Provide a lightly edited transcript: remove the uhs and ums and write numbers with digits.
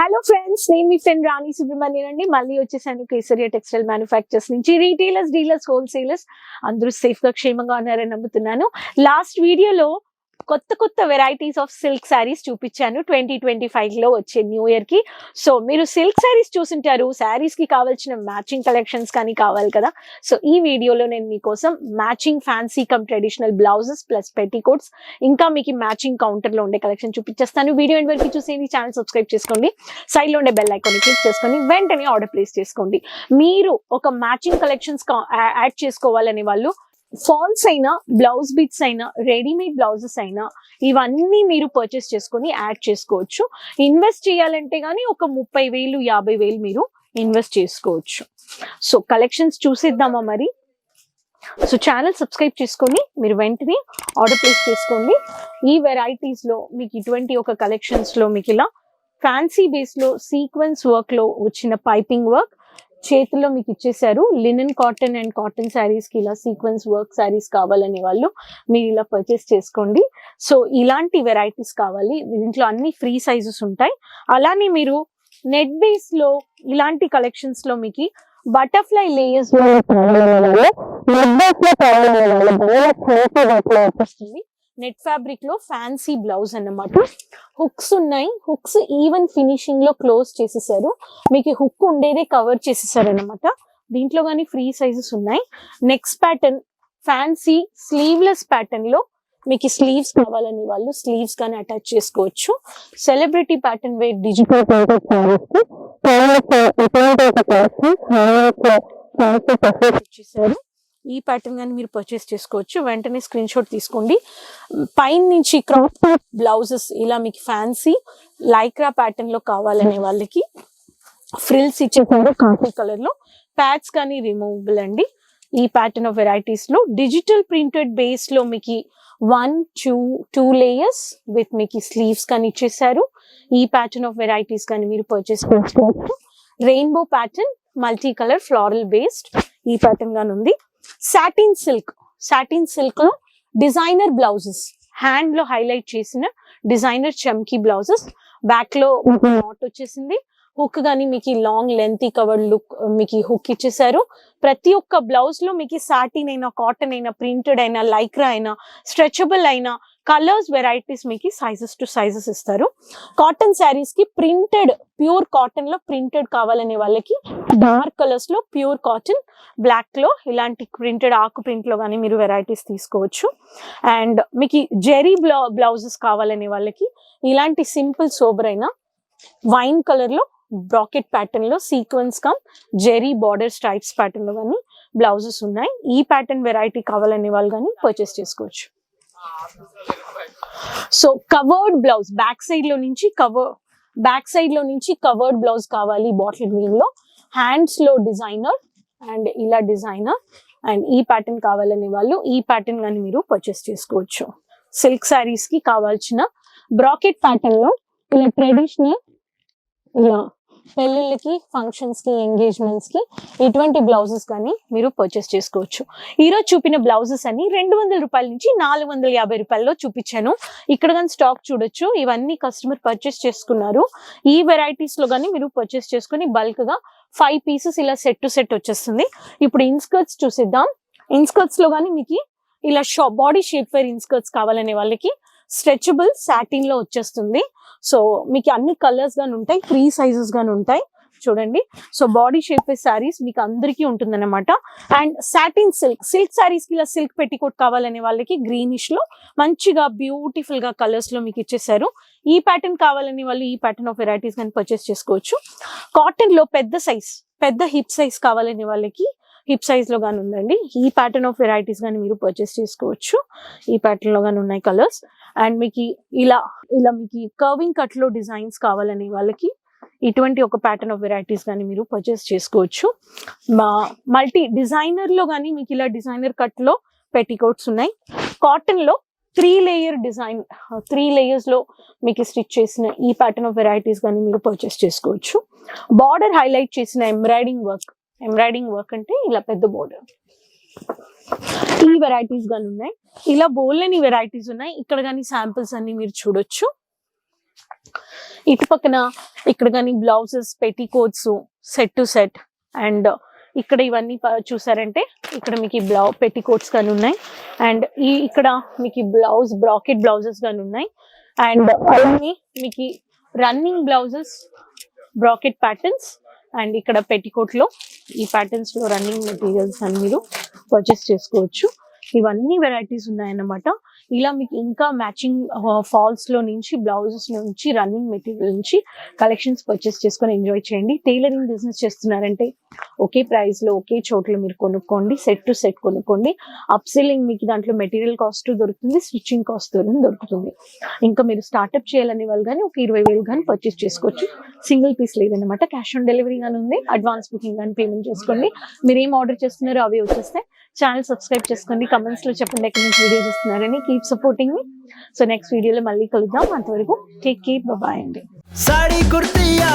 Hello friends, నేను మీ friend రాణి సుబ్రహ్మణ్యన్ అండి. మళ్ళీ వచ్చేసాను కేసరియా టెక్స్టైల్ మ్యానుఫ్యాక్చర్స్ నుంచి. రీటైలర్స్, డీలర్స్, హోల్సేలర్స్ అందరూ సేఫ్ గా క్షేమంగా ఉన్నారని నమ్ముతున్నాను. లాస్ట్ వీడియోలో కొత్త వెరైటీస్ ఆఫ్ సిల్క్ శారీస్ చూపించాను 2025 లో వచ్చే న్యూ ఇయర్ కి. సో మీరు సిల్క్ శారీస్ చూసింటారు, శారీస్ కి కావాల్సిన మ్యాచింగ్ కలెక్షన్స్ కానీ కావాలి కదా. సో ఈ వీడియోలో నేను మీకోసం matching fancy come traditional blouses plus petticoats, ఇంకా మీకు మ్యాచింగ్ కౌంటర్ లో ఉండే కలెక్షన్ చూపించేస్తాను. వీడియో ఎండ్ వరకు చూసేయండి, ఛానల్ సబ్స్క్రైబ్ చేసుకోండి, సైడ్ లో ఉండే బెల్ ఐకాన్ క్లిక్ చేసుకొని వెంటనే ఆర్డర్ ప్లేస్ చేసుకోండి. మీరు ఒక మ్యాచింగ్ కలెక్షన్స్ యాడ్ చేసుకోవాలనే వాళ్ళు ఫాల్స్ అయినా, బ్లౌజ్ బిట్స్ అయినా, రెడీమేడ్ బ్లౌజెస్ అయినా ఇవన్నీ మీరు పర్చేస్ చేసుకొని యాడ్ చేసుకోవచ్చు. ఇన్వెస్ట్ చేయాలంటే గానీ ఒక 30,000 50,000 మీరు ఇన్వెస్ట్ చేసుకోవచ్చు. సో కలెక్షన్స్ చూసేద్దామా మరి. సో ఛానల్ సబ్స్క్రైబ్ చేసుకొని మీరు వెంటనే ఆర్డర్ ప్లేస్ చేసుకోండి. ఈ వెరైటీస్ లో మీకు ఇటువంటి ఒక కలెక్షన్స్ లో మీకు ఇలా ఫ్యాన్సీ బేస్ లో సీక్వెన్స్ వర్క్ లో వచ్చిన పైపింగ్ వర్క్ చేతుల్లో మీకు ఇచ్చేసారు. Linen cotton and cotton saris కి ఇలా సీక్వెన్స్ వర్క్ శారీస్ కావాలనే వాళ్ళు మీరు ఇలా పర్చేస్ చేసుకోండి. సో ఇలాంటి వెరైటీస్ కావాలి, దీంట్లో అన్ని ఫ్రీ సైజెస్ ఉంటాయి. అలానే మీరు నెట్ బేస్ లో ఇలాంటి కలెక్షన్స్ లో మీకు బటర్ఫ్లై లేయర్స్ వస్తుంది. నెట్ ఫ్యాబ్రిక్ లో ఫ్యాన్సీ బ్లౌజ్ అన్నమాట. హుక్స్ ఉన్నాయి, హుక్స్ ఈవెన్ ఫినిషింగ్ లో క్లోజ్ చేసేసారు. మీకు హుక్ ఉండేదే కవర్ చేసేసారు అనమాట. దీంట్లో కానీ ఫ్రీ సైజెస్ ఉన్నాయి. Next pattern fancy sleeveless pattern లో మీకు స్లీవ్స్ కావాలని వాళ్ళు స్లీవ్స్ కానీ అటాచ్ చేసుకోవచ్చు. సెలబ్రిటీ ప్యాటర్న్ వేర్ డిజిటల్ ఇచ్చేసారు. ఈ ప్యాటర్న్ కానీ మీరు పర్చేస్ చేసుకోవచ్చు. వెంటనే స్క్రీన్ షాట్ తీసుకోండి. పైన నుంచి క్రాప్ టాప్ బ్లౌజెస్ ఇలా మీకు ఫ్యాన్సీ లైక్రా ప్యాటర్న్ లో కావాలనే వాళ్ళకి ఫ్రిల్స్ ఇచ్చేసారు కాఫీ కలర్ లో. ప్యాడ్స్ కానీ రిమూవబుల్ అండి. ఈ ప్యాటర్న్ ఆఫ్ వెరైటీస్ లో డిజిటల్ ప్రింటెడ్ బేస్ లో మీకు 1 2 లేయర్స్ విత్ మీకు స్లీవ్స్ కానీ ఇచ్చేసారు. ఈ ప్యాటర్న్ ఆఫ్ వెరైటీస్ కానీ మీరు పర్చేస్ చేసుకోవచ్చు. Rainbow pattern multi colour floral based ఈ ప్యాటర్న్ గాని ఉంది. సాటిన్ సిల్క్ లో డిజైనర్ బ్లౌజెస్, హ్యాండ్ లో హైలైట్ చేసిన డిజైనర్ చమ్కీ బ్లౌజెస్. బ్యాక్ లో నాట్ వచ్చేసింది. హుక్ గానీ మీకు లాంగ్ లెంతీ కవర్డ్ లుక్ మీకు హుక్ ఇచ్చేసారు. ప్రతి ఒక్క బ్లౌజ్ లో మీకు సాటిన్ అయినా, కాటన్ అయినా, ప్రింటెడ్ అయినా, లైక్రా అయినా, స్ట్రెచబుల్ అయినా కలర్స్ వెరైటీస్ మీకు సైజెస్ టు సైజెస్ ఇస్తారు. కాటన్ శారీస్ కి ప్రింటెడ్ ప్యూర్ కాటన్ లో ప్రింటెడ్ కావాలనే వాళ్ళకి డార్క్ కలర్స్ లో ప్యూర్ కాటన్, బ్లాక్ లో ఇలాంటి ప్రింటెడ్ ఆకు ప్రింట్ లో కానీ మీరు వెరైటీస్ తీసుకోవచ్చు. అండ్ మీకు జెరీ బ్లౌజెస్ కావాలనే వాళ్ళకి ఇలాంటి సింపుల్ సోబర్ అయినా వైన్ కలర్ లో బ్రాకెట్ ప్యాటర్న్ లో sequence cum zari border stripes pattern లో కానీ బ్లౌజెస్ ఉన్నాయి. ఈ ప్యాటర్న్ వెరైటీ కావాలనే వాళ్ళు కానీ పర్చేస్ చేసుకోవచ్చు. So covered blouse back side లో నుంచి కవర్డ్ బ్లౌజ్ కావాలి బాటిల్ గ్రీన్ లో, హ్యాండ్స్ లో డిజైనర్ అండ్ ఇలా డిజైనర్ అండ్ ఈ ప్యాటర్న్ కావాలనే వాళ్ళు ఈ ప్యాటర్న్ కానీ మీరు పర్చేస్ చేసుకోవచ్చు. సిల్క్ శారీస్ కి కావాల్సిన బ్రాకెట్ ప్యాటర్న్ లో ఇలా ట్రెడిషనల్ ఇలా పెళ్లిళ్ళకి, ఫంక్షన్స్ కి, ఎంగేజ్మెంట్స్ కి ఇటువంటి బ్లౌజెస్ కానీ మీరు పర్చేస్ చేసుకోవచ్చు. ఈ రోజు చూపిన బ్లౌజెస్ అన్ని 200 రూపాయల నుంచి 450 రూపాయల్లో చూపించాను. ఇక్కడ కానీ స్టాక్ చూడొచ్చు. ఇవన్నీ కస్టమర్ పర్చేస్ చేసుకున్నారు. ఈ వెరైటీస్ లో కానీ మీరు పర్చేస్ చేసుకుని బల్క్ గా 5 పీసెస్ ఇలా సెట్ టు సెట్ వచ్చేస్తుంది. ఇప్పుడు ఇన్స్కర్ట్స్ చూసిద్దాం. ఇన్స్కర్ట్స్ లో కానీ మీకు ఇలా బాడీ షేప్ వేర్ ఇన్స్కర్ట్స్ కావాలనే వాళ్ళకి స్ట్రెచబుల్ సాటిన్ లో వచ్చేస్తుంది. సో మీకు అన్ని కలర్స్ గాని ఉంటాయి, ఫ్రీ సైజెస్ గాని ఉంటాయి. చూడండి. సో బాడీ షేప్ శారీస్ మీకు అందరికీ ఉంటుంది అనమాట. అండ్ సాటిన్ సిల్క్ శారీస్ కి ఇలా సిల్క్ పెట్టికోట్ కావాలనే వాళ్ళకి గ్రీనిష్ లో మంచిగా బ్యూటిఫుల్ గా కలర్స్ లో మీకు ఇచ్చేసారు. ఈ ప్యాటర్న్ కావాలని వాళ్ళు ఈ ప్యాటర్న్ ఆఫ్ వెరైటీస్ కానీ పర్చేస్ చేసుకోవచ్చు. కాటన్ లో పెద్ద హిప్ సైజ్ కావాలనే వాళ్ళకి హిప్ సైజ్ లో గానీ ఉందండి. ఈ ప్యాటర్న్ ఆఫ్ వెరైటీస్ కానీ మీరు పర్చేస్ చేసుకోవచ్చు. ఈ ప్యాటర్న్ లో గానీ ఉన్నాయి కలర్స్. అండ్ మీకు ఇలా మీకు కర్వింగ్ కట్ లో డిజైన్స్ కావాలని వాళ్ళకి ఇటువంటి ఒక ప్యాటర్న్ ఆఫ్ వెరైటీస్ కానీ మీరు పర్చేస్ చేసుకోవచ్చు. మల్టీ డిజైనర్ లో కానీ మీకు ఇలా డిజైనర్ కట్ లో పెట్టికోట్స్ ఉన్నాయి. కాటన్ లో 3 లేయర్స్ లో మీకు స్టిచ్ చేసిన ఈ ప్యాటర్న్ ఆఫ్ వెరైటీస్ కానీ మీరు పర్చేస్ చేసుకోవచ్చు. బార్డర్ హైలైట్ చేసిన ఎంబ్రాయిడింగ్ వర్క్ అంటే ఇలా పెద్ద బోర్డర్. ఈ వెరైటీస్ గాని ఉన్నాయి. ఇలా బోల్డని వెరైటీస్ ఉన్నాయి. ఇక్కడ కానీ శాంపిల్స్ అన్ని మీరు చూడొచ్చు. ఇటు పక్కన ఇక్కడ కానీ blouses, petticoats, set to set, and ఇక్కడ ఇవన్నీ చూసారంటే ఇక్కడ మీకు ఈ పెట్టికోట్స్ కానీ ఉన్నాయి, అండ్ ఇక్కడ మీకు బ్లౌజ్ బ్రాకెట్ బ్లౌజెస్ కానీ ఉన్నాయి, అండ్ అలానే మీకు running blouses bracket patterns, and ఇక్కడ పెట్టికోట్ లో ఈ ప్యాటర్న్స్ లో రన్నింగ్ మెటీరియల్స్ అని మీరు పర్చేస్ చేసుకోవచ్చు. ఇవన్నీ వెరైటీస్ ఉన్నాయన్నమాట. ఇలా మీకు ఇంకా మ్యాచింగ్ ఫాల్స్ లో నుంచి, బ్లౌజెస్ నుంచి, రన్నింగ్ మెటీరియల్ నుంచి కలెక్షన్స్ పర్చేస్ చేసుకొని ఎంజాయ్ చేయండి. టైలరింగ్ బిజినెస్ చేస్తున్నారంటే ఒకే ప్రైస్ లో ఒకే చోట్ల మీరు కొనుక్కోండి, సెట్ టు సెట్ కొనుక్కోండి. అప్ సెల్లింగ్ మీకు దాంట్లో మెటీరియల్ కాస్ట్ దొరుకుతుంది, స్టిచ్చింగ్ కాస్ట్ దొరుకుతుంది. ఇంకా మీరు స్టార్ట్అప్ చేయాలనే వాళ్ళు కానీ ఒక 20,000 కానీ పర్చేస్ చేసుకోవచ్చు. సింగిల్ పీస్ లేదన్నమాట, క్యాష్ ఆన్ డెలివరీ కానీ ఉంది, అడ్వాన్స్ బుకింగ్ కానీ పేమెంట్ చేసుకోండి. మీరు ఏం ఆర్డర్ చేస్తున్నారో అవి వచ్చేస్తాయి. ఛానల్ సబ్స్క్రైబ్ చేసుకోండి, కమెంట్స్ లో చెప్పండి ఎక్కడి నుంచి వీడియో చూస్తున్నారని. కీప్ సపోర్టింగ్ మీ. సో నెక్స్ట్ వీడియోలో మళ్ళీ కలుద్దాం. అంతవరకు టేక్ కేర్, బాయ్ అండి. साड़ी कुर्ती या